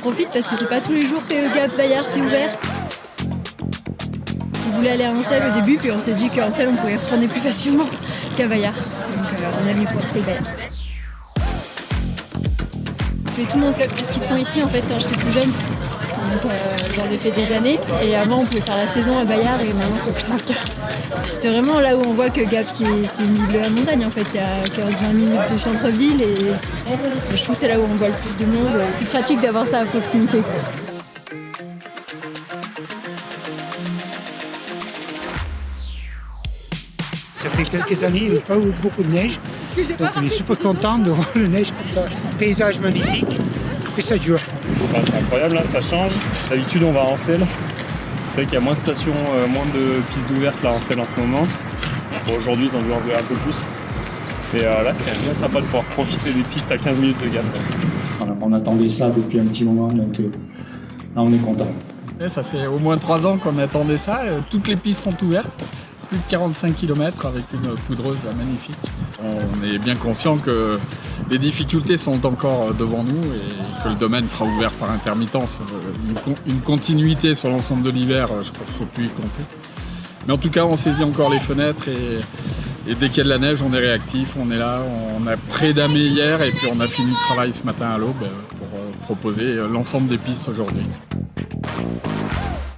On profite parce que c'est pas tous les jours que Gap Bayard c'est ouvert. On voulait aller à Ancel au début, puis on s'est dit qu'à Ancel on pouvait retourner plus facilement qu'à Bayard. Donc on a mis pour Bayard. J'ai fait tout mon club de ski de fond ici en fait quand j'étais plus jeune. Donc j'en ai fait des années. Et avant on pouvait faire la saison à Bayard et maintenant c'est plus trop le cas. C'est vraiment là où on voit que Gap c'est une ville de la montagne en fait. Il y a 15-20 minutes de centre-ville et je trouve que c'est là où on voit le plus de monde. C'est pratique d'avoir ça à proximité. Ça fait quelques années, il n'y a pas eu beaucoup de neige. Donc on est super content de voir la neige comme ça. Un paysage magnifique, que ça dure. Enfin, c'est incroyable, là, ça change. D'habitude, on va à Ancel. C'est vrai qu'il y a moins de stations, moins de pistes ouvertes là à Ancel en ce moment. Bon, aujourd'hui, ils ont dû en ouvrir un peu plus. Mais là, c'est quand même bien sympa de pouvoir profiter des pistes à 15 minutes de Gap. Voilà, on attendait ça depuis un petit moment, donc là, on est content. Ça fait au moins 3 ans qu'on attendait ça. Toutes les pistes sont ouvertes. Plus de 45 km avec une poudreuse magnifique. On est bien conscient que les difficultés sont encore devant nous et que le domaine sera ouvert par intermittence. Une continuité sur l'ensemble de l'hiver, je crois qu'il ne faut plus y compter. Mais en tout cas, on saisit encore les fenêtres et dès qu'il y a de la neige, on est réactif, on est là, on a pré-damé hier et puis on a fini le travail ce matin à l'aube pour proposer l'ensemble des pistes aujourd'hui.